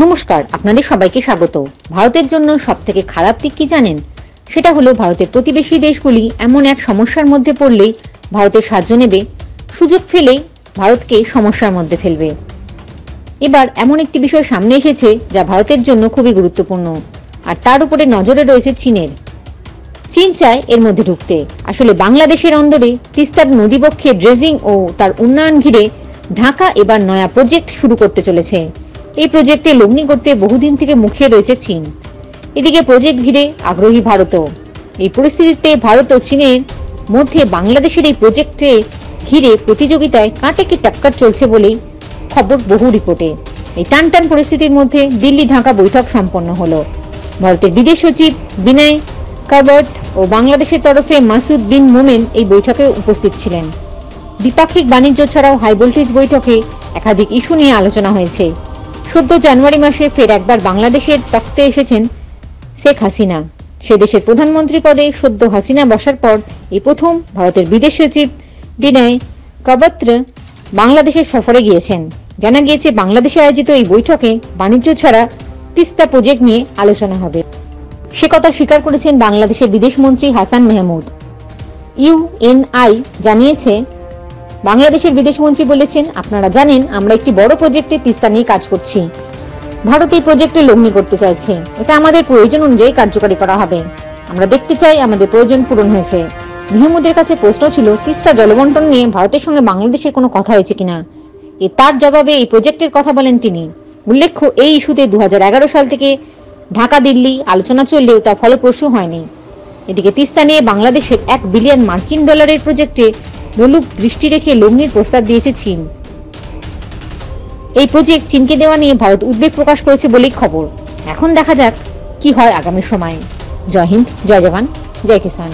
নমস্কার, আপনাদের সবাইকে স্বাগত। ভারতের জন্য সবথেকে খারাপ দিক কি জানেন? সেটা হলো ভারতের প্রতিবেশী দেশগুলি এমন এক সমস্যার মধ্যে পড়লেই ভারতের সাহায্য নেবে, সুযোগ ফেলেই ভারতকে সমস্যার মধ্যে ফেলবে। এবার এমন একটি বিষয় সামনে এসেছে যা ভারতের জন্য খুবই গুরুত্বপূর্ণ, আর তার উপরে নজরে রয়েছে চীনের। চীন চায় এর মধ্যে ঢুকতে। আসলে বাংলাদেশের অন্দরে তিস্তার নদীবক্ষে ড্রেজিং ও তার উন্নয়ন ঘিরে ঢাকা এবার নয়া প্রজেক্ট শুরু করতে চলেছে। এই প্রজেক্টে লগ্নি করতে বহুদিন থেকে মুখিয়ে রয়েছে চীন। এদিকে প্রজেক্ট ঘিরে আগ্রহী ভারতও। এই পরিস্থিতিতে ভারত ও চীনের মধ্যে বাংলাদেশের এই প্রজেক্টে ঘিরে প্রতিযোগিতায় কাঁটে কি টক্কর চলছে বলেই খবর বহু রিপোর্টে। এই টানটান পরিস্থিতির মধ্যে দিল্লি ঢাকা বৈঠক সম্পন্ন হলো। ভারতের বিদেশ সচিব বিনয় কাবট ও বাংলাদেশের তরফে মাসুদ বিন মোমেন এই বৈঠকে উপস্থিত ছিলেন। দ্বিপাক্ষিক বাণিজ্য ছাড়াও হাই ভোল্টেজ বৈঠকে একাধিক ইস্যু নিয়ে আলোচনা হয়েছে। 14 জানুয়ারি মাসে ফের একবার বাংলাদেশের তখ্তে এসেছেন শেখ হাসিনা। সে দেশের প্রধানমন্ত্রী পদে সদ্য হাসিনা বসার পর এই প্রথম ভারতের বিদেশ সচিব বিনয় কাবত্র বাংলাদেশের সফরে গিয়েছেন। জানা গিয়েছে বাংলাদেশে আয়োজিত এই বৈঠকে বাণিজ্য ছাড়া তিস্তা প্রজেক্ট নিয়ে আলোচনা হবে। সে কথা স্বীকার করেছেন বাংলাদেশের বিদেশমন্ত্রী হাসান মেহমুদ। ইউএনআই জানিয়েছে, বাংলাদেশের বিদেশমন্ত্রী বলেছেন, আপনারা জানেন আমরা একটি বড় প্রজেক্টে তিস্তা নিয়ে কাজ করছি। ভারত এই প্রজেক্টে লগ্নি করতে চাইছে। এটা আমাদের প্রয়োজন অনুযায়ী কার্যকরী করা হবে। আমরা দেখতে চাই আমাদের প্রয়োজন পূরণ হয়েছে। মেহমুদের কাছে প্রশ্ন ছিল তিস্তা জলবন্টন নিয়ে ভারতের সঙ্গে বাংলাদেশের কোনো কথা হয়েছে কিনা। তার জবাবে এই প্রজেক্টের কথা বলেন তিনি। উল্লেখ্য, এই ইস্যুতে 2011 সাল থেকে ঢাকা দিল্লি আলোচনা চললেও তা ফলপ্রসূ হয়নি। এদিকে তিস্তা নিয়ে বাংলাদেশের $1 বিলিয়ন প্রজেক্টে লোলুপ দৃষ্টি রেখে লগ্নির প্রস্তাব দিয়েছে চীন। এই প্রজেক্ট চীনকে দেওয়া নিয়ে ভারত উদ্বেগ প্রকাশ করেছে বলেই খবর। এখন দেখা যাক কি হয় আগামী সময়ে। জয় হিন্দ, জয় জওয়ান, জয় কিষান।